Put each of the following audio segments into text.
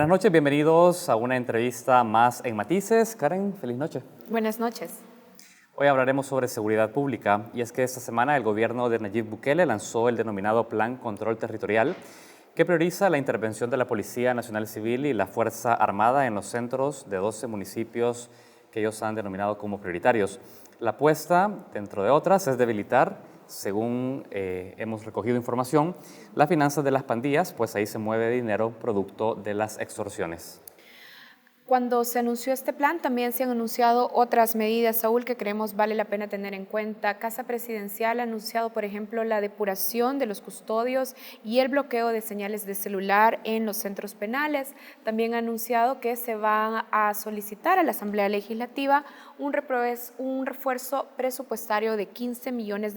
Buenas noches, bienvenidos a una entrevista más en Matices. Karen, feliz noche. Buenas noches. Hoy hablaremos sobre seguridad pública y es que esta semana el gobierno de Nayib Bukele lanzó el denominado Plan Control Territorial que prioriza la intervención de la Policía Nacional Civil y la Fuerza Armada en los centros de 12 municipios que ellos han denominado como prioritarios. La apuesta, dentro de otras, es debilitar, según hemos recogido información, las finanzas de las pandillas, pues ahí se mueve dinero producto de las extorsiones. Cuando se anunció este plan, también se han anunciado otras medidas, Saúl, que creemos vale la pena tener en cuenta. Casa Presidencial ha anunciado, por ejemplo, la depuración de los custodios y el bloqueo de señales de celular en los centros penales. También ha anunciado que se va a solicitar a la Asamblea Legislativa un refuerzo presupuestario de $15 millones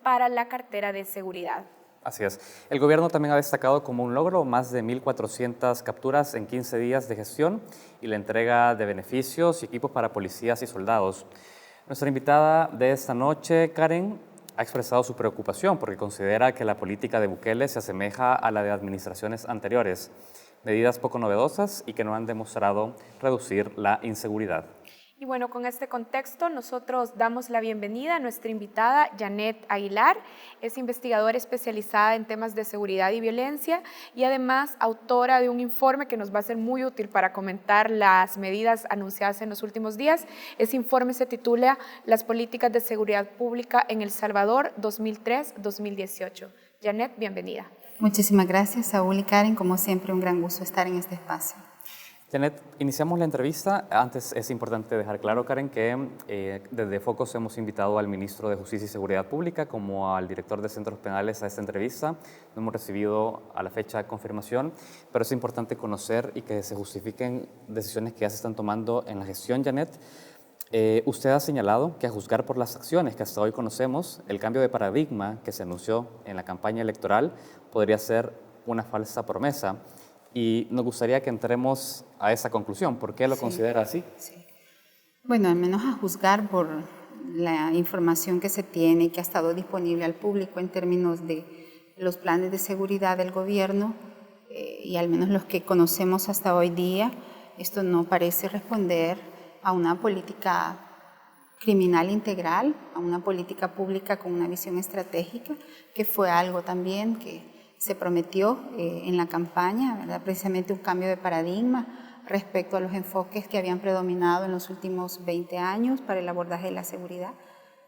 para la cartera de seguridad. Así es. El gobierno también ha destacado como un logro más de 1.400 capturas en 15 días de gestión y la entrega de beneficios y equipos para policías y soldados. Nuestra invitada de esta noche, Karen, ha expresado su preocupación porque considera que la política de Bukele se asemeja a la de administraciones anteriores, medidas poco novedosas y que no han demostrado reducir la inseguridad. Y bueno, con este contexto nosotros damos la bienvenida a nuestra invitada Janet Aguilar. Es investigadora especializada en temas de seguridad y violencia y además autora de un informe que nos va a ser muy útil para comentar las medidas anunciadas en los últimos días. Ese informe se titula Las políticas de seguridad pública en El Salvador 2003-2018. Janet, bienvenida. Muchísimas gracias, Saúl y Karen. Como siempre, un gran gusto estar en este espacio. Janet, iniciamos la entrevista. Antes es importante dejar claro, Karen, que desde Focus hemos invitado al ministro de Justicia y Seguridad Pública como al director de centros penales a esta entrevista. No hemos recibido a la fecha confirmación, pero es importante conocer y que se justifiquen decisiones que ya se están tomando en la gestión, Janet. Usted ha señalado que a juzgar por las acciones que hasta hoy conocemos, el cambio de paradigma que se anunció en la campaña electoral podría ser una falsa promesa. Y nos gustaría que entremos a esa conclusión. ¿Por qué lo considera así? Sí. Bueno, al menos a juzgar por la información que se tiene y que ha estado disponible al público en términos de los planes de seguridad del gobierno y al menos los que conocemos hasta hoy día, esto no parece responder a una política criminal integral, a una política pública con una visión estratégica, que fue algo también que se prometió en la campaña, ¿verdad? Precisamente un cambio de paradigma respecto a los enfoques que habían predominado en los últimos 20 años para el abordaje de la seguridad,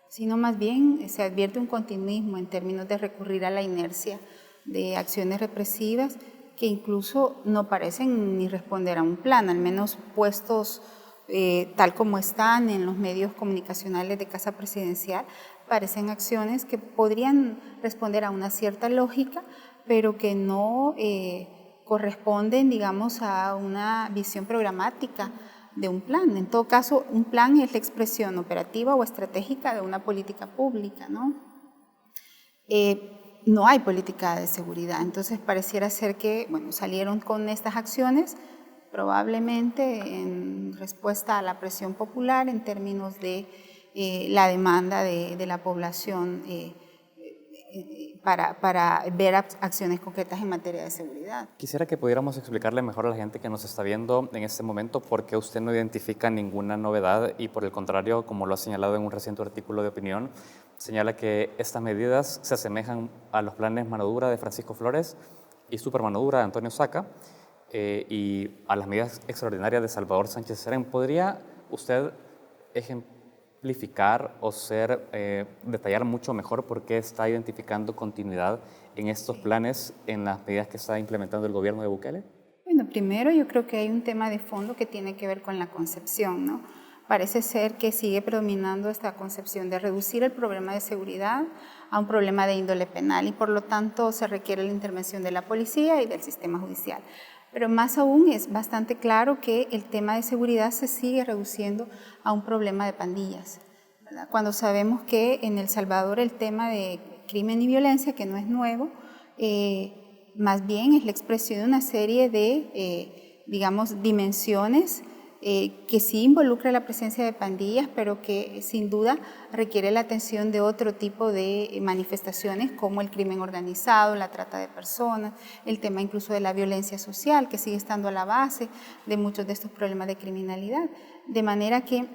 sino más bien se advierte un continuismo en términos de recurrir a la inercia de acciones represivas que incluso no parecen ni responder a un plan, al menos puestos tal como están en los medios comunicacionales de Casa Presidencial, parecen acciones que podrían responder a una cierta lógica, pero que no corresponden, digamos, a una visión programática de un plan. En todo caso, un plan es la expresión operativa o estratégica de una política pública, ¿no? No hay política de seguridad, entonces pareciera ser que, bueno, salieron con estas acciones probablemente en respuesta a la presión popular en términos de la demanda de la población para ver acciones concretas en materia de seguridad. Quisiera que pudiéramos explicarle mejor a la gente que nos está viendo en este momento por qué usted no identifica ninguna novedad y por el contrario, como lo ha señalado en un reciente artículo de opinión, señala que estas medidas se asemejan a los planes mano dura de Francisco Flores y super mano dura de Antonio Saca y a las medidas extraordinarias de Salvador Sánchez Serén. ¿Podría usted ejemplificar o detallar mucho mejor por qué está identificando continuidad en estos planes, en las medidas que está implementando el gobierno de Bukele? Bueno, primero yo creo que hay un tema de fondo que tiene que ver con la concepción, ¿no? Parece ser que sigue predominando esta concepción de reducir el problema de seguridad a un problema de índole penal y por lo tanto se requiere la intervención de la policía y del sistema judicial. Pero más aún es bastante claro que el tema de seguridad se sigue reduciendo a un problema de pandillas, ¿verdad? Cuando sabemos que en El Salvador el tema de crimen y violencia, que no es nuevo, más bien es la expresión de una serie de, digamos, dimensiones que sí involucra la presencia de pandillas, pero que sin duda requiere la atención de otro tipo de manifestaciones como el crimen organizado, la trata de personas, el tema incluso de la violencia social, que sigue estando a la base de muchos de estos problemas de criminalidad. De manera que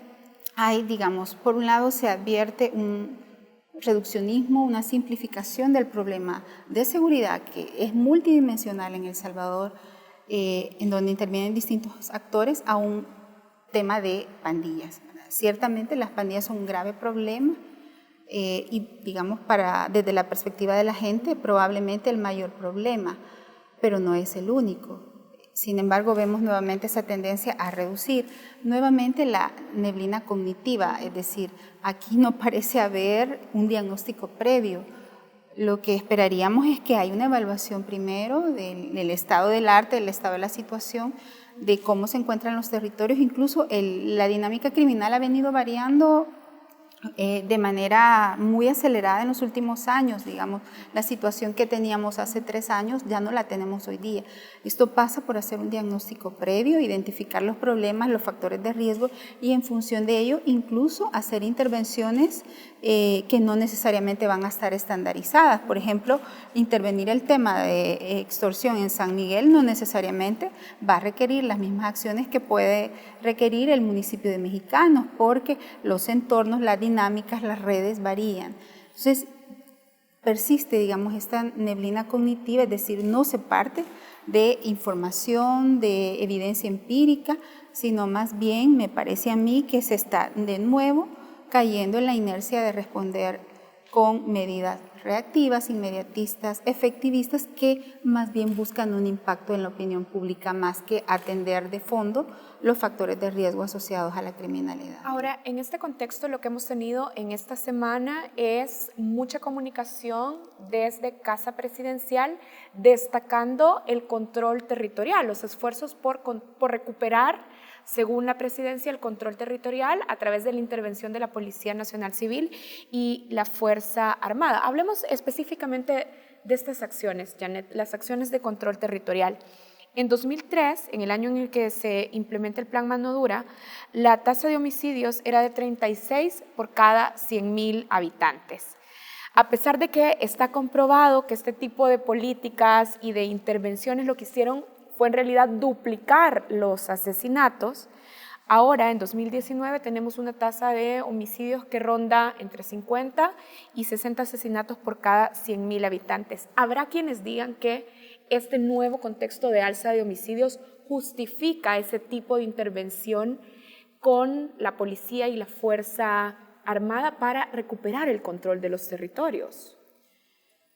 hay, digamos, por un lado se advierte un reduccionismo, una simplificación del problema de seguridad que es multidimensional en El Salvador, en donde intervienen distintos actores, a un tema de pandillas. Ciertamente las pandillas son un grave problema y, digamos, desde la perspectiva de la gente, probablemente el mayor problema, pero no es el único. Sin embargo, vemos nuevamente esa tendencia a reducir nuevamente la neblina cognitiva, es decir, aquí no parece haber un diagnóstico previo. Lo que esperaríamos es que haya una evaluación primero del estado del arte, del estado de la situación, de cómo se encuentran los territorios. Incluso la dinámica criminal ha venido variando de manera muy acelerada en los últimos años, digamos. La situación que teníamos hace 3 años ya no la tenemos hoy día. Esto pasa por hacer un diagnóstico previo, identificar los problemas, los factores de riesgo y en función de ello incluso hacer intervenciones que no necesariamente van a estar estandarizadas. Por ejemplo, intervenir el tema de extorsión en San Miguel no necesariamente va a requerir las mismas acciones que puede requerir el municipio de Mexicanos, porque los entornos, las dinámicas, las redes varían. Entonces, persiste, digamos, esta neblina cognitiva, es decir, no se parte de información, de evidencia empírica, sino más bien me parece a mí que se está de nuevo cayendo en la inercia de responder con medidas reactivas, inmediatistas, efectivistas, que más bien buscan un impacto en la opinión pública más que atender de fondo los factores de riesgo asociados a la criminalidad. Ahora, en este contexto, lo que hemos tenido en esta semana es mucha comunicación desde Casa Presidencial, destacando el control territorial, los esfuerzos por recuperar, según la presidencia, el control territorial a través de la intervención de la Policía Nacional Civil y la Fuerza Armada. Hablemos específicamente de estas acciones, Janet, las acciones de control territorial. En 2003, en el año en el que se implementa el Plan Mano Dura, la tasa de homicidios era de 36 por cada 100,000 habitantes. A pesar de que está comprobado que este tipo de políticas y de intervenciones lo que hicieron fue en realidad duplicar los asesinatos, ahora en 2019 tenemos una tasa de homicidios que ronda entre 50 y 60 asesinatos por cada 100,000 habitantes. Habrá quienes digan que este nuevo contexto de alza de homicidios justifica ese tipo de intervención con la policía y la Fuerza Armada para recuperar el control de los territorios.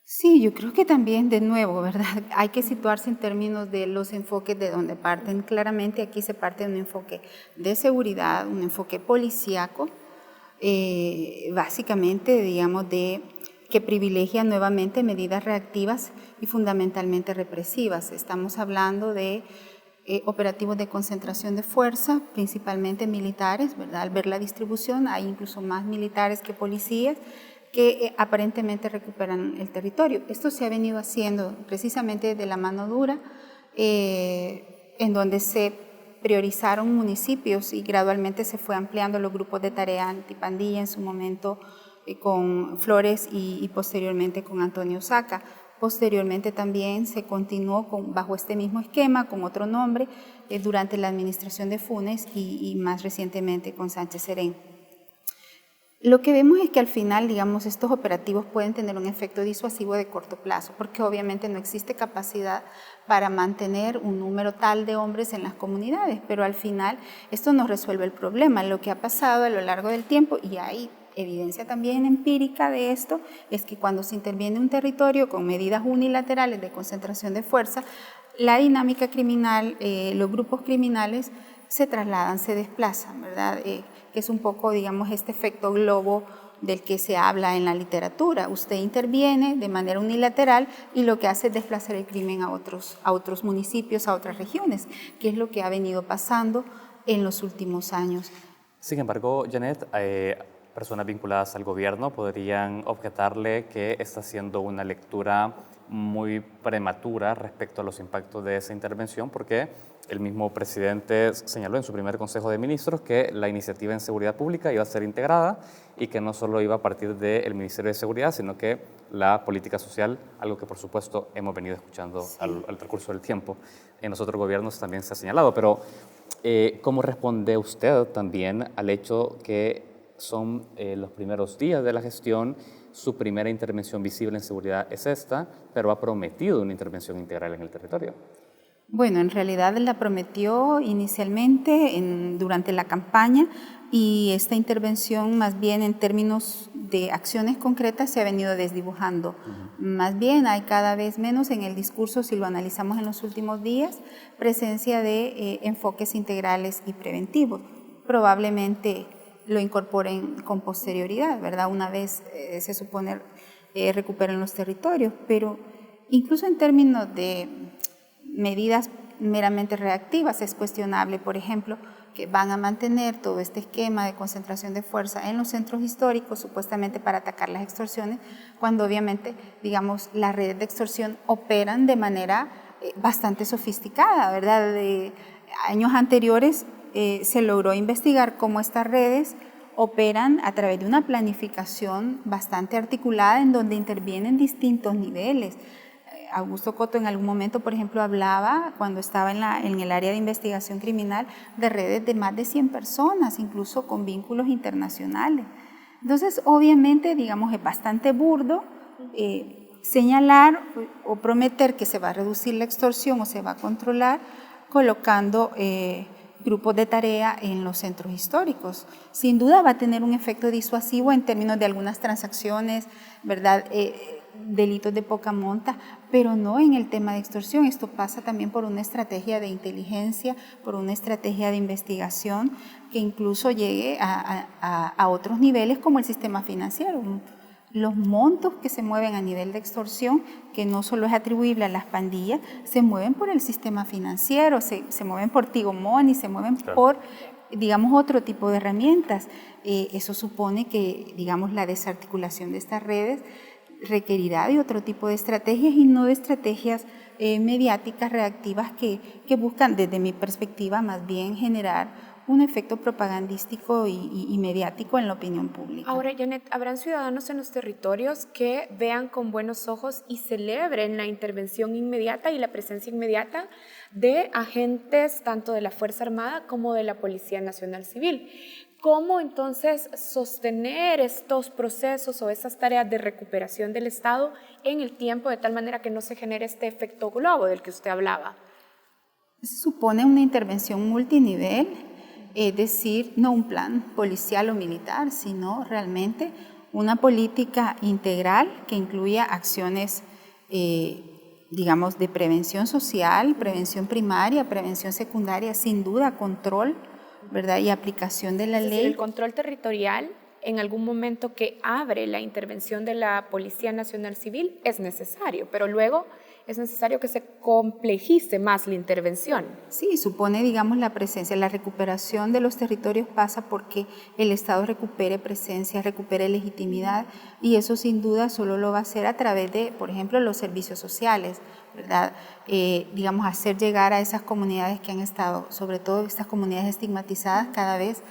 Sí, yo creo que también, de nuevo, ¿verdad? Hay que situarse en términos de los enfoques de donde parten. Claramente aquí se parte de un enfoque de seguridad, un enfoque policíaco, básicamente, digamos, que privilegia nuevamente medidas reactivas y fundamentalmente represivas. Estamos hablando de operativos de concentración de fuerza, principalmente militares, ¿verdad? Al ver la distribución, hay incluso más militares que policías que aparentemente recuperan el territorio. Esto se ha venido haciendo precisamente de la mano dura, en donde se priorizaron municipios y gradualmente se fue ampliando los grupos de tarea antipandilla, en su momento con Flores y posteriormente con Antonio Saca. Posteriormente también se continuó bajo este mismo esquema, con otro nombre, durante la administración de Funes y más recientemente con Sánchez Serén. Lo que vemos es que al final, digamos, estos operativos pueden tener un efecto disuasivo de corto plazo, porque obviamente no existe capacidad para mantener un número tal de hombres en las comunidades, pero al final esto no resuelve el problema. Lo que ha pasado a lo largo del tiempo, y hay evidencia también empírica de esto, es que cuando se interviene un territorio con medidas unilaterales de concentración de fuerza, la dinámica criminal, los grupos criminales se trasladan, se desplazan, ¿verdad? Que es un poco, digamos, este efecto globo del que se habla en la literatura. Usted interviene de manera unilateral y lo que hace es desplazar el crimen a otros municipios, a otras regiones, que es lo que ha venido pasando en los últimos años. Sin embargo, Janet, personas vinculadas al gobierno podrían objetarle que está haciendo una lectura muy prematura respecto a los impactos de esa intervención, porque el mismo presidente señaló en su primer Consejo de Ministros que la iniciativa en seguridad pública iba a ser integrada y que no solo iba a partir del Ministerio de Seguridad, sino que la política social, algo que por supuesto hemos venido escuchando al transcurso del tiempo. En los otros gobiernos también se ha señalado, pero ¿cómo responde usted también al hecho que son los primeros días de la gestión, su primera intervención visible en seguridad es esta, pero ha prometido una intervención integral en el territorio? Bueno, en realidad la prometió inicialmente durante la campaña y esta intervención más bien en términos de acciones concretas se ha venido desdibujando. Más bien hay cada vez menos en el discurso, si lo analizamos en los últimos días, presencia de enfoques integrales y preventivos. Probablemente lo incorporen con posterioridad, ¿verdad? Una vez se supone recuperen los territorios, pero incluso en términos de medidas meramente reactivas es cuestionable, por ejemplo, que van a mantener todo este esquema de concentración de fuerza en los centros históricos, supuestamente para atacar las extorsiones, cuando obviamente, digamos, las redes de extorsión operan de manera bastante sofisticada, ¿verdad? De años anteriores se logró investigar cómo estas redes operan a través de una planificación bastante articulada en donde intervienen distintos niveles. Augusto Coto en algún momento, por ejemplo, hablaba, cuando estaba en el área de investigación criminal, de redes de más de 100 personas, incluso con vínculos internacionales. Entonces, obviamente, digamos, es bastante burdo señalar o prometer que se va a reducir la extorsión o se va a controlar colocando grupos de tarea en los centros históricos. Sin duda va a tener un efecto disuasivo en términos de algunas transacciones, ¿verdad?, delitos de poca monta, pero no en el tema de extorsión. Esto pasa también por una estrategia de inteligencia, por una estrategia de investigación que incluso llegue a otros niveles como el sistema financiero. Los montos que se mueven a nivel de extorsión, que no solo es atribuible a las pandillas, se mueven por el sistema financiero, se mueven por Tigo Money, se mueven por, digamos, otro tipo de herramientas. Eso supone que, digamos, la desarticulación de estas redes requerirá de otro tipo de estrategias y no de estrategias mediáticas reactivas que buscan, desde mi perspectiva, más bien generar un efecto propagandístico y mediático en la opinión pública. Ahora, Janet, ¿habrán ciudadanos en los territorios que vean con buenos ojos y celebren la intervención inmediata y la presencia inmediata de agentes tanto de la Fuerza Armada como de la Policía Nacional Civil? ¿Cómo entonces sostener estos procesos o esas tareas de recuperación del Estado en el tiempo de tal manera que no se genere este efecto globo del que usted hablaba? Se supone una intervención multinivel, es decir, no un plan policial o militar, sino realmente una política integral que incluya acciones, digamos, de prevención social, prevención primaria, prevención secundaria, sin duda, control, ¿verdad?, y aplicación de la ley. El control territorial, en algún momento que abre la intervención de la Policía Nacional Civil, es necesario, pero luego es necesario que se complejice más la intervención. Sí, supone, digamos, la presencia, la recuperación de los territorios pasa porque el Estado recupere presencia, recupere legitimidad, y eso sin duda solo lo va a hacer a través de, por ejemplo, los servicios sociales, ¿verdad? Digamos, hacer llegar a esas comunidades que han estado, sobre todo estas comunidades estigmatizadas, cada vez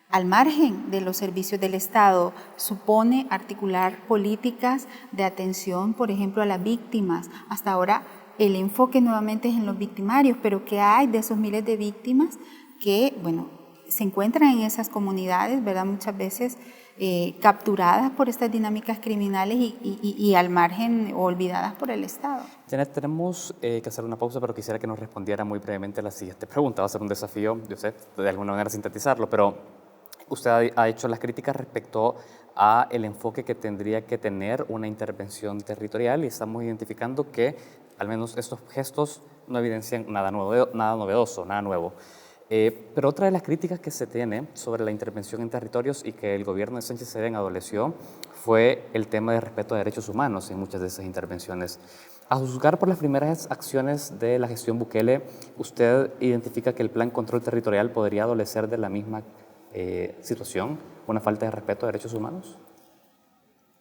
al margen de los servicios del Estado. Supone articular políticas de atención, por ejemplo, a las víctimas. Hasta ahora el enfoque nuevamente es en los victimarios, pero ¿qué hay de esos miles de víctimas que, bueno, se encuentran en esas comunidades, ¿verdad?, muchas veces capturadas por estas dinámicas criminales y al margen o olvidadas por el Estado? Janet, tenemos que hacer una pausa, pero quisiera que nos respondiera muy brevemente a la siguiente pregunta. Va a ser un desafío, yo sé, de alguna manera sintetizarlo, pero usted ha hecho las críticas respecto a el enfoque que tendría que tener una intervención territorial y estamos identificando que al menos estos gestos no evidencian nada novedoso, nada nuevo. Pero otra de las críticas que se tiene sobre la intervención en territorios y que el gobierno de Sánchez Serén adoleció fue el tema de respeto a derechos humanos en muchas de esas intervenciones. A juzgar por las primeras acciones de la gestión Bukele, ¿usted identifica que el plan control territorial podría adolecer de la misma situación, una falta de respeto a derechos humanos?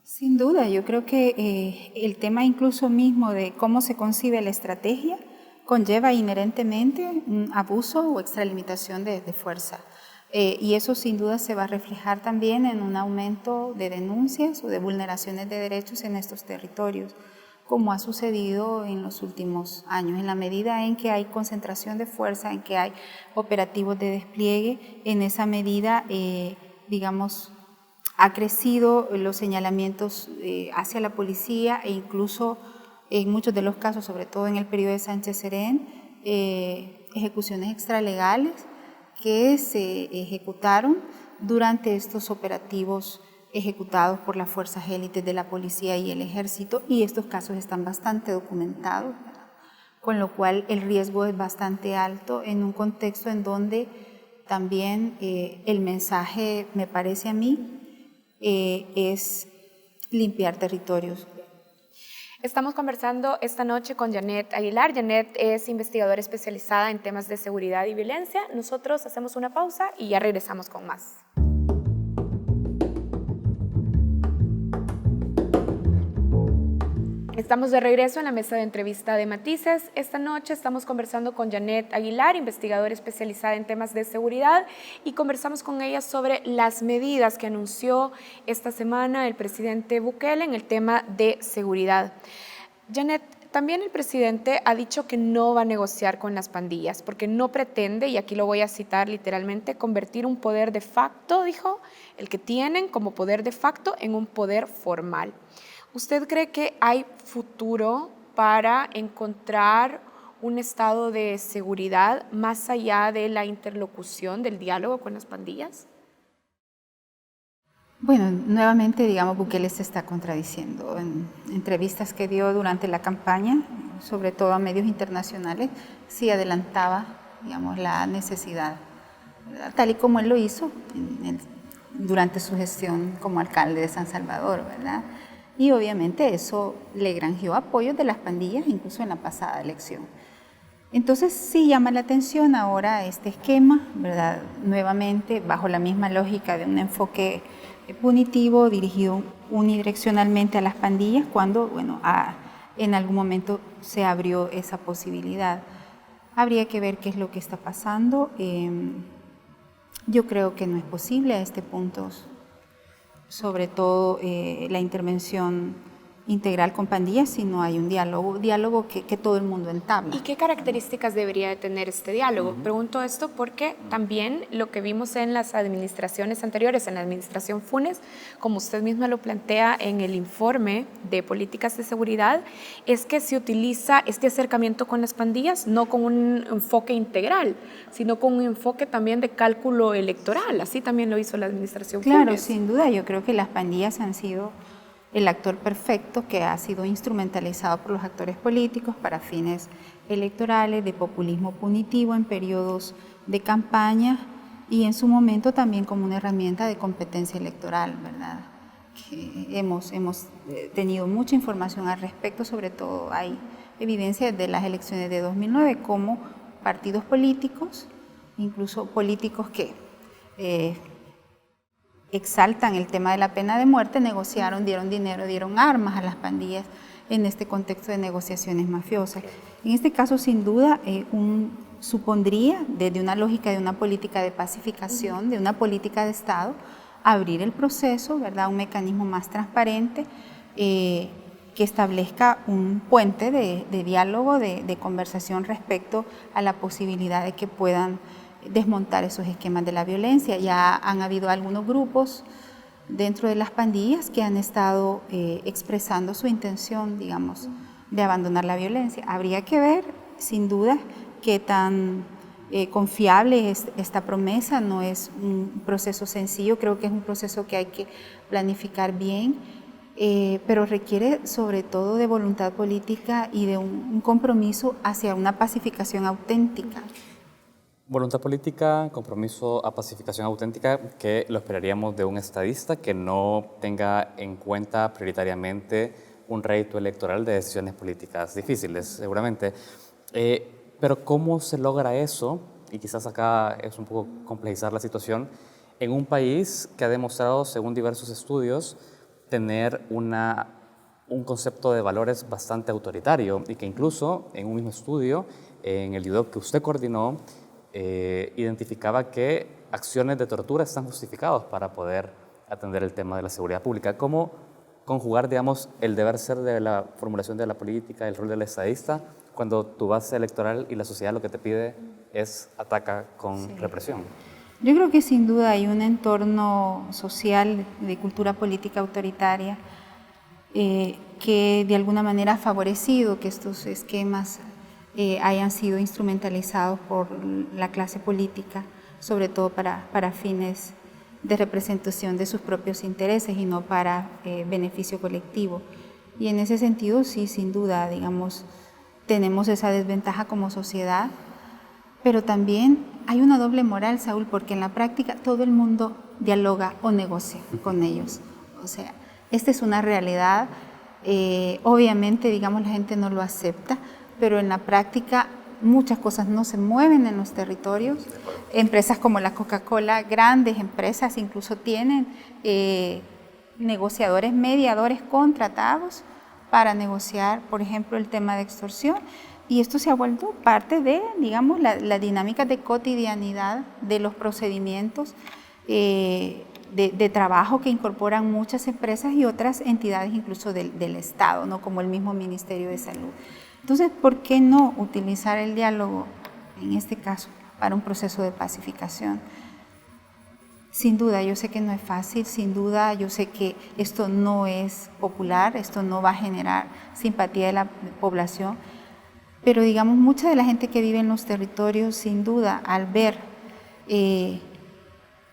Sin duda, yo creo que el tema incluso mismo de cómo se concibe la estrategia conlleva inherentemente un abuso o extralimitación de fuerza. Y eso sin duda se va a reflejar también en un aumento de denuncias o de vulneraciones de derechos en estos territorios, como ha sucedido en los últimos años. En la medida en que hay concentración de fuerza, en que hay operativos de despliegue, en esa medida, digamos, ha crecido los señalamientos hacia la policía e incluso en muchos de los casos, sobre todo en el periodo de Sánchez Serén, ejecuciones extralegales que se ejecutaron durante estos operativos ejecutados por las fuerzas élites de la policía y el ejército, y estos casos están bastante documentados, con lo cual el riesgo es bastante alto en un contexto en donde también el mensaje, me parece a mí, es limpiar territorios. Estamos conversando esta noche con Janet Aguilar. Janet es investigadora especializada en temas de seguridad y violencia. Nosotros hacemos una pausa y ya regresamos con más. Estamos de regreso en la mesa de entrevista de Matices. Esta noche estamos conversando con Janet Aguilar, investigadora especializada en temas de seguridad, y conversamos con ella sobre las medidas que anunció esta semana el presidente Bukele en el tema de seguridad. Janet, también el presidente ha dicho que no va a negociar con las pandillas porque no pretende, y aquí lo voy a citar literalmente, convertir un poder de facto, dijo, el que tienen como poder de facto, en un poder formal. ¿Usted cree que hay futuro para encontrar un estado de seguridad más allá de la interlocución, del diálogo con las pandillas? Bueno, nuevamente, digamos, Bukele se está contradiciendo. En entrevistas que dio durante la campaña, sobre todo a medios internacionales, sí adelantaba, digamos, la necesidad, ¿verdad? Tal y como él lo hizo durante su gestión como alcalde de San Salvador, ¿verdad? Y obviamente eso le granjeó apoyos de las pandillas, incluso en la pasada elección. Entonces sí llama la atención ahora este esquema, ¿verdad? Nuevamente bajo la misma lógica de un enfoque punitivo dirigido unidireccionalmente a las pandillas, cuando, bueno, en algún momento se abrió esa posibilidad. Habría que ver qué es lo que está pasando. Yo creo que no es posible a este punto, sobre todo la intervención integral con pandillas, si no hay un diálogo que todo el mundo entabla. ¿Y qué características debería de tener este diálogo? Pregunto esto porque también lo que vimos en las administraciones anteriores, en la administración Funes, como usted misma lo plantea en el informe de políticas de seguridad, es que se utiliza este acercamiento con las pandillas no con un enfoque integral, sino con un enfoque también de cálculo electoral. Así también lo hizo la administración Funes. Claro, sin duda, yo creo que las pandillas han sido el actor perfecto que ha sido instrumentalizado por los actores políticos para fines electorales, de populismo punitivo en periodos de campaña y en su momento también como una herramienta de competencia electoral, ¿verdad? Que hemos tenido mucha información al respecto, sobre todo hay evidencia de las elecciones de 2009 como partidos políticos, incluso políticos que exaltan el tema de la pena de muerte, negociaron, dieron dinero, dieron armas a las pandillas en este contexto de negociaciones mafiosas. En este caso, sin duda, supondría, desde una lógica de una política de pacificación, de una política de Estado, abrir el proceso, ¿verdad? Un mecanismo más transparente que establezca un puente de diálogo, de conversación respecto a la posibilidad de que puedan desmontar esos esquemas de la violencia. Ya han habido algunos grupos dentro de las pandillas que han estado expresando su intención, digamos, de abandonar la violencia. Habría que ver, sin duda, qué tan confiable es esta promesa. No es un proceso sencillo, creo que es un proceso que hay que planificar bien, pero requiere sobre todo de voluntad política y de un compromiso hacia una pacificación auténtica. Voluntad política, compromiso a pacificación auténtica, que lo esperaríamos de un estadista que no tenga en cuenta prioritariamente un rédito electoral de decisiones políticas difíciles, seguramente. Pero ¿cómo se logra eso? Y quizás acá es un poco complejizar la situación, en un país que ha demostrado, según diversos estudios, tener un concepto de valores bastante autoritario y que incluso en un mismo estudio en el IDOC que usted coordinó, identificaba que acciones de tortura están justificados para poder atender el tema de la seguridad pública. ¿Cómo conjugar, digamos, el deber ser de la formulación de la política, el rol del estadista, cuando tu base electoral y la sociedad lo que te pide es ataca con represión? Yo creo que sin duda hay un entorno social de cultura política autoritaria que de alguna manera ha favorecido que estos esquemas hayan sido instrumentalizados por la clase política, sobre todo para fines de representación de sus propios intereses y no para beneficio colectivo. Y en ese sentido, sí, sin duda, digamos, tenemos esa desventaja como sociedad, pero también hay una doble moral, Saúl, porque en la práctica todo el mundo dialoga o negocia con ellos. O sea, esta es una realidad, obviamente, digamos, la gente no lo acepta, pero en la práctica muchas cosas no se mueven en los territorios. Empresas como la Coca-Cola, grandes empresas, incluso tienen negociadores, mediadores contratados para negociar, por ejemplo, el tema de extorsión. Y esto se ha vuelto parte de, digamos, la dinámica de cotidianidad de los procedimientos de trabajo que incorporan muchas empresas y otras entidades incluso del Estado, ¿no? Como el mismo Ministerio de Salud. Entonces, ¿por qué no utilizar el diálogo, en este caso, para un proceso de pacificación? Sin duda, yo sé que no es fácil, sin duda, yo sé que esto no es popular, esto no va a generar simpatía de la población, pero digamos, mucha de la gente que vive en los territorios, sin duda, al ver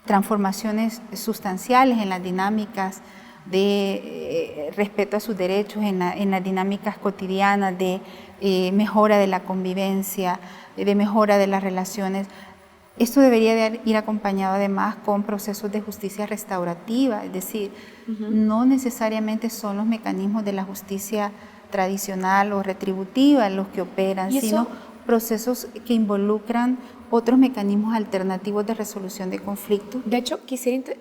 transformaciones sustanciales en las dinámicas de respeto a sus derechos, en las dinámicas cotidianas de mejora de la convivencia, de mejora de las relaciones. Esto debería de ir acompañado además con procesos de justicia restaurativa, es decir, no necesariamente son los mecanismos de la justicia tradicional o retributiva los que operan, sino procesos que involucran otros mecanismos alternativos de resolución de conflictos. De hecho, quisiera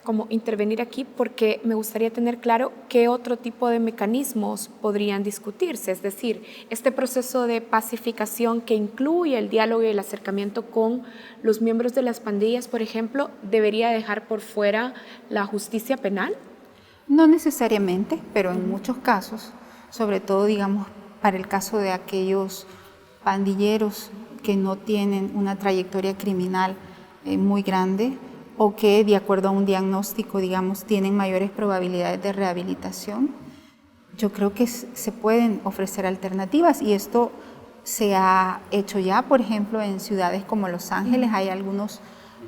como intervenir aquí porque me gustaría tener claro qué otro tipo de mecanismos podrían discutirse, es decir, este proceso de pacificación que incluye el diálogo y el acercamiento con los miembros de las pandillas, por ejemplo, ¿debería dejar por fuera la justicia penal? No necesariamente, pero en muchos casos, sobre todo, digamos, para el caso de aquellos pandilleros que no tienen una trayectoria criminal muy grande, o que de acuerdo a un diagnóstico, digamos, tienen mayores probabilidades de rehabilitación. Yo creo que se pueden ofrecer alternativas y esto se ha hecho ya, por ejemplo, en ciudades como Los Ángeles, hay algunas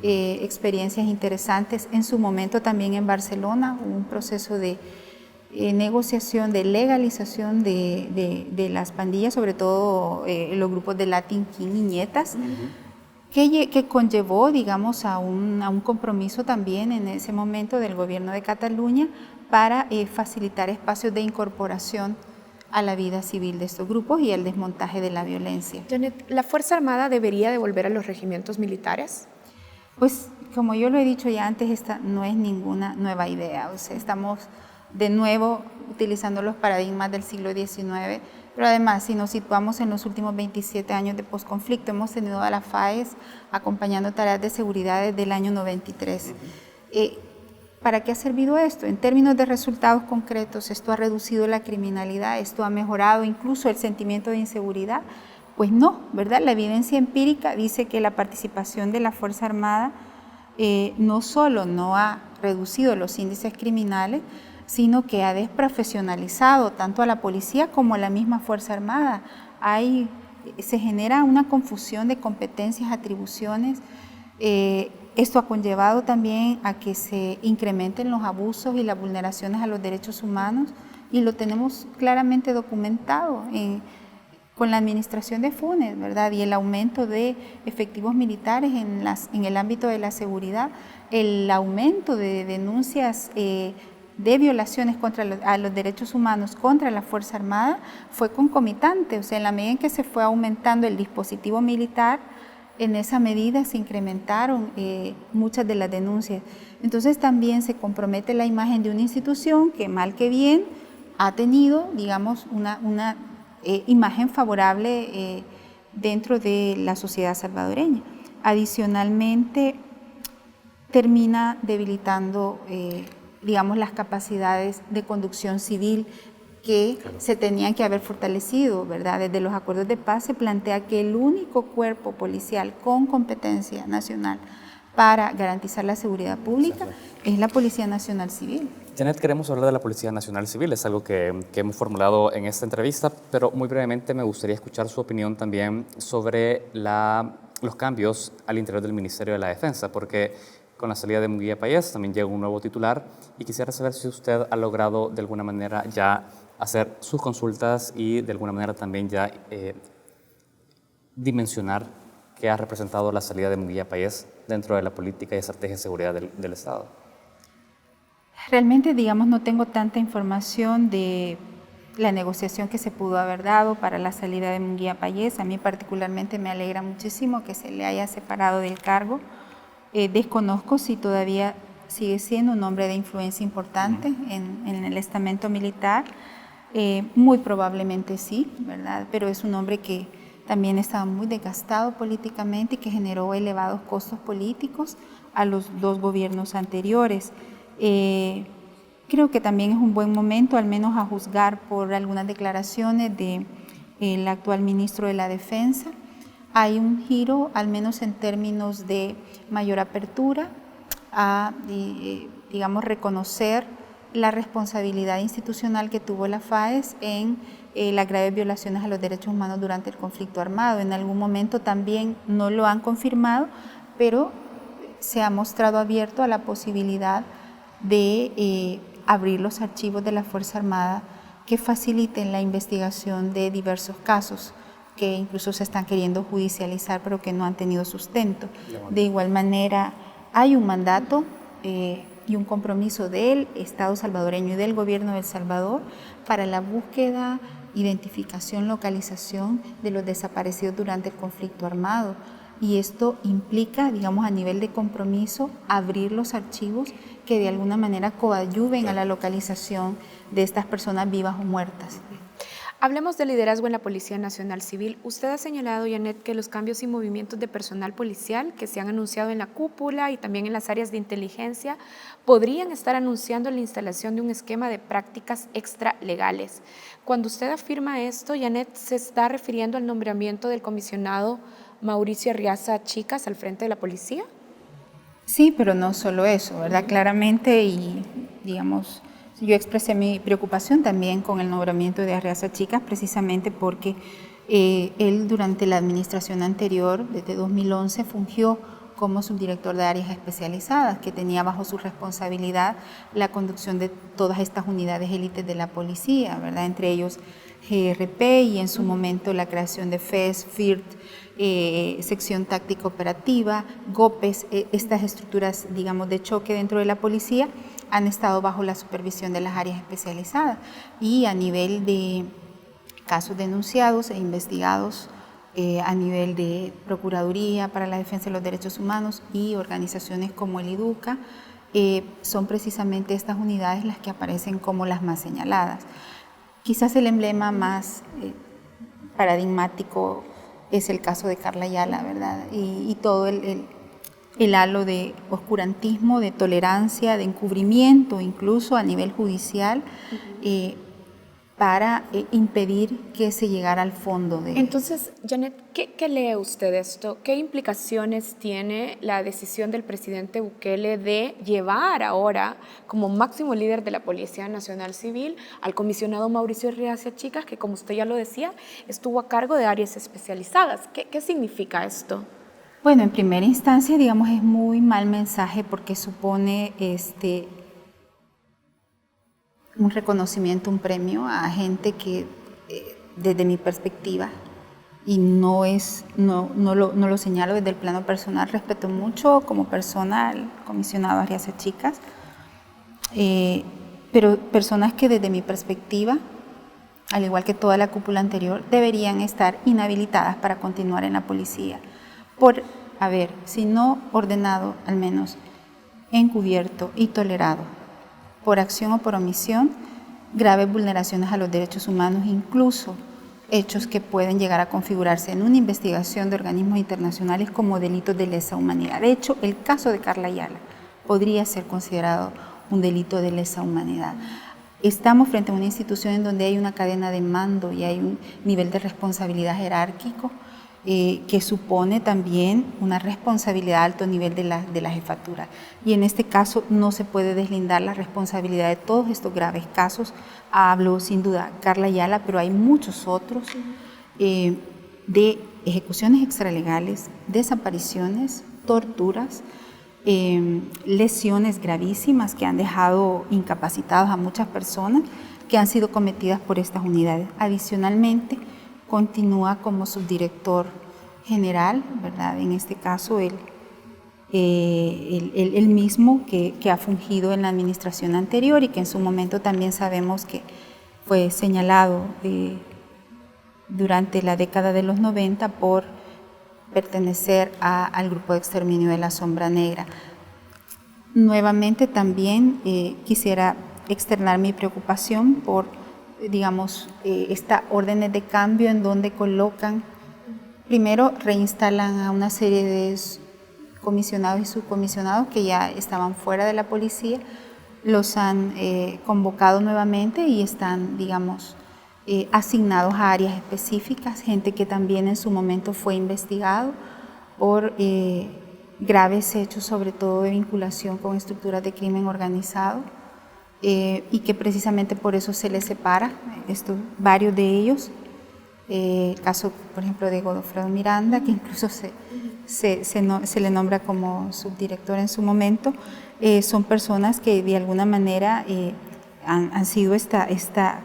experiencias interesantes. En su momento también en Barcelona hubo un proceso de negociación, de legalización de las pandillas, sobre todo los grupos de Latin King y Nietas, que conllevó, digamos, a un compromiso también en ese momento del gobierno de Cataluña para facilitar espacios de incorporación a la vida civil de estos grupos y el desmontaje de la violencia. Janet, ¿la Fuerza Armada debería devolver a los regimientos militares? Pues, como yo lo he dicho ya antes, esta no es ninguna nueva idea. O sea, estamos de nuevo utilizando los paradigmas del siglo XIX, pero además, si nos situamos en los últimos 27 años de posconflicto, hemos tenido a la FAES acompañando tareas de seguridad desde el año 93. ¿Para qué ha servido esto? En términos de resultados concretos, ¿esto ha reducido la criminalidad? ¿Esto ha mejorado incluso el sentimiento de inseguridad? Pues no, ¿verdad? La evidencia empírica dice que la participación de la Fuerza Armada no solo no ha reducido los índices criminales, sino que ha desprofesionalizado tanto a la policía como a la misma Fuerza Armada. Se genera una confusión de competencias, atribuciones. Esto ha conllevado también a que se incrementen los abusos y las vulneraciones a los derechos humanos y lo tenemos claramente documentado con la administración de Funes, ¿verdad? Y el aumento de efectivos militares en el ámbito de la seguridad, el aumento de denuncias de violaciones a los derechos humanos contra la Fuerza Armada fue concomitante, o sea, en la medida en que se fue aumentando el dispositivo militar, en esa medida se incrementaron muchas de las denuncias. Entonces también se compromete la imagen de una institución que mal que bien ha tenido, digamos, una imagen favorable dentro de la sociedad salvadoreña. Adicionalmente, termina debilitando, digamos, las capacidades de conducción civil que se tenían que haber fortalecido, ¿verdad? Desde los acuerdos de paz se plantea que el único cuerpo policial con competencia nacional para garantizar la seguridad pública es la Policía Nacional Civil. Janet, queremos hablar de la Policía Nacional Civil, es algo que hemos formulado en esta entrevista, pero muy brevemente me gustaría escuchar su opinión también sobre los cambios al interior del Ministerio de la Defensa, porque con la salida de Munguía Payés también llega un nuevo titular y quisiera saber si usted ha logrado de alguna manera ya hacer sus consultas y de alguna manera también ya dimensionar qué ha representado la salida de Munguía Payés dentro de la política y estrategia de seguridad del Estado. Realmente, digamos, no tengo tanta información de la negociación que se pudo haber dado para la salida de Munguía Payés. A mí particularmente me alegra muchísimo que se le haya separado del cargo. Desconozco si todavía sigue siendo un hombre de influencia importante en el estamento militar. Muy probablemente sí, ¿verdad? Pero es un hombre que también estaba muy desgastado políticamente y que generó elevados costos políticos a los dos gobiernos anteriores. Creo que también es un buen momento, al menos a juzgar por algunas declaraciones del actual ministro de la Defensa. Hay un giro, al menos en términos de mayor apertura a, digamos, reconocer la responsabilidad institucional que tuvo la FAES en las graves violaciones a los derechos humanos durante el conflicto armado. En algún momento también no lo han confirmado, pero se ha mostrado abierto a la posibilidad de abrir los archivos de la Fuerza Armada que faciliten la investigación de diversos casos que incluso se están queriendo judicializar, pero que no han tenido sustento. De igual manera, hay un mandato y un compromiso del Estado salvadoreño y del Gobierno de El Salvador para la búsqueda, identificación, localización de los desaparecidos durante el conflicto armado. Y esto implica, digamos, a nivel de compromiso, abrir los archivos que de alguna manera coadyuven a la localización de estas personas vivas o muertas. Hablemos de liderazgo en la Policía Nacional Civil. Usted ha señalado, Janet, que los cambios y movimientos de personal policial que se han anunciado en la cúpula y también en las áreas de inteligencia podrían estar anunciando la instalación de un esquema de prácticas extralegales. Cuando usted afirma esto, Janet, ¿se está refiriendo al nombramiento del comisionado Mauricio Arriaza Chicas al frente de la policía? Sí, pero no solo eso, ¿verdad? Claramente, y digamos, yo expresé mi preocupación también con el nombramiento de Arriaza Chicas, precisamente porque él durante la administración anterior, desde 2011, fungió como subdirector de áreas especializadas, que tenía bajo su responsabilidad la conducción de todas estas unidades élites de la policía, ¿verdad? Entre ellos GRP y en su momento la creación de FES, FIRT, sección táctica operativa, GOPES, estas estructuras, digamos, de choque dentro de la policía han estado bajo la supervisión de las áreas especializadas y a nivel de casos denunciados e investigados a nivel de Procuraduría para la Defensa de los Derechos Humanos y organizaciones como el IDUCA, son precisamente estas unidades las que aparecen como las más señaladas. Quizás el emblema más paradigmático es el caso de Carla Ayala, ¿verdad? Y todo el halo de oscurantismo, de tolerancia, de encubrimiento, incluso a nivel judicial, para impedir que se llegara al fondo de... Entonces, Janet, ¿qué lee usted de esto? ¿Qué implicaciones tiene la decisión del presidente Bukele de llevar ahora como máximo líder de la Policía Nacional Civil al comisionado Mauricio Arriaza Chicas, que como usted ya lo decía, estuvo a cargo de áreas especializadas? ¿Qué significa esto? Bueno, en primera instancia, digamos, es muy mal mensaje porque supone un reconocimiento, un premio a gente que, desde mi perspectiva, y no lo señalo desde el plano personal, respeto mucho como persona al comisionado Arriaza Chicas, pero personas que desde mi perspectiva, al igual que toda la cúpula anterior, deberían estar inhabilitadas para continuar en la policía, por haber, si no ordenado, al menos encubierto y tolerado, por acción o por omisión, graves vulneraciones a los derechos humanos, incluso hechos que pueden llegar a configurarse en una investigación de organismos internacionales como delitos de lesa humanidad. De hecho, el caso de Carla Ayala podría ser considerado un delito de lesa humanidad. Estamos frente a una institución en donde hay una cadena de mando y hay un nivel de responsabilidad jerárquico que supone también una responsabilidad a alto nivel de la jefatura. Y en este caso no se puede deslindar la responsabilidad de todos estos graves casos. Hablo sin duda Carla Ayala, pero hay muchos otros de ejecuciones extralegales, desapariciones, torturas, lesiones gravísimas que han dejado incapacitados a muchas personas que han sido cometidas por estas unidades. Adicionalmente, continúa como subdirector general, ¿verdad? En este caso, él mismo que ha fungido en la administración anterior y que en su momento también sabemos que fue señalado durante la década de los 90 por pertenecer al grupo de exterminio de la Sombra Negra. Nuevamente también quisiera externar mi preocupación por, digamos, estas órdenes de cambio en donde colocan, primero reinstalan a una serie de comisionados y subcomisionados que ya estaban fuera de la policía, los han convocado nuevamente y están, digamos, asignados a áreas específicas, gente que también en su momento fue investigado por graves hechos, sobre todo de vinculación con estructuras de crimen organizado, y que precisamente por eso se les separa, varios de ellos, el caso, por ejemplo, de Godofredo Miranda, que incluso se le nombra como subdirector en su momento, son personas que de alguna manera han sido esta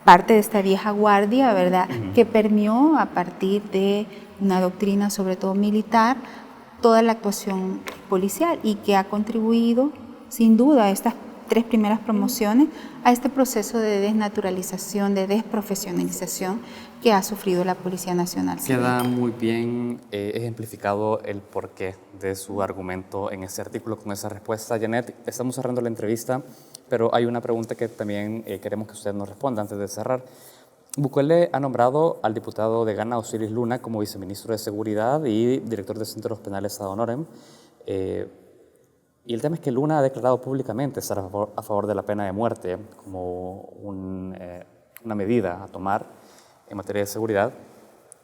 parte de esta vieja guardia, ¿verdad?, que permeó a partir de una doctrina, sobre todo militar, toda la actuación policial y que ha contribuido, sin duda, a estas 3 primeras promociones, a este proceso de desnaturalización, de desprofesionalización que ha sufrido la Policía Nacional Civil. Queda muy bien ejemplificado el porqué de su argumento en ese artículo con esa respuesta. Janet, estamos cerrando la entrevista, pero hay una pregunta que también queremos que usted nos responda antes de cerrar. Bukele ha nombrado al diputado de Ghana, Osiris Luna, como viceministro de Seguridad y director de Centros Penales ad honorem. Y el tema es que Luna ha declarado públicamente estar a favor de la pena de muerte como una medida a tomar en materia de seguridad.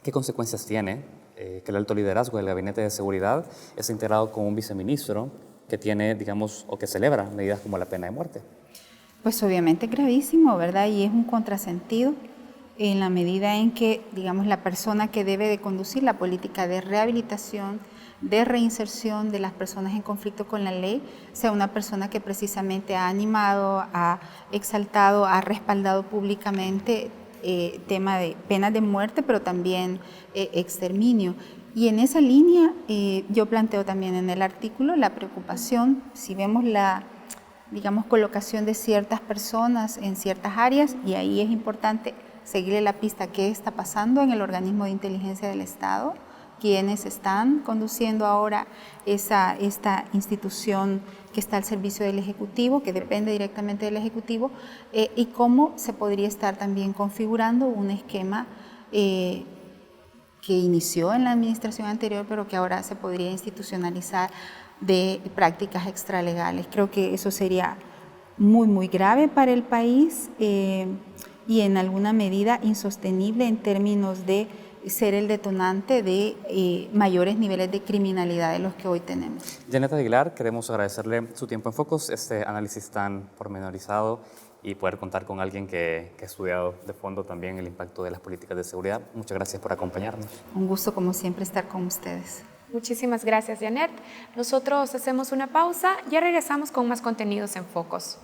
¿Qué consecuencias tiene que el alto liderazgo del Gabinete de Seguridad es integrado con un viceministro que tiene, digamos, o que celebra medidas como la pena de muerte? Pues obviamente gravísimo, ¿verdad? Y es un contrasentido en la medida en que, digamos, la persona que debe de conducir la política de rehabilitación, de reinserción de las personas en conflicto con la ley, sea una persona que precisamente ha animado, ha exaltado, ha respaldado públicamente tema de penas de muerte, pero también exterminio. Y en esa línea yo planteo también en el artículo la preocupación, si vemos la, digamos, colocación de ciertas personas en ciertas áreas, y ahí es importante seguirle la pista qué está pasando en el organismo de inteligencia del Estado, quienes están conduciendo ahora esta institución que está al servicio del Ejecutivo, que depende directamente del Ejecutivo, y cómo se podría estar también configurando un esquema que inició en la administración anterior, pero que ahora se podría institucionalizar de prácticas extralegales. Creo que eso sería muy, muy grave para el país y en alguna medida insostenible en términos de ser el detonante de mayores niveles de criminalidad de los que hoy tenemos. Janet Aguilar, queremos agradecerle su tiempo en Focus, este análisis tan pormenorizado y poder contar con alguien que ha estudiado de fondo también el impacto de las políticas de seguridad. Muchas gracias por acompañarnos. Un gusto, como siempre, estar con ustedes. Muchísimas gracias, Janet. Nosotros hacemos una pausa, ya regresamos con más contenidos en Focus.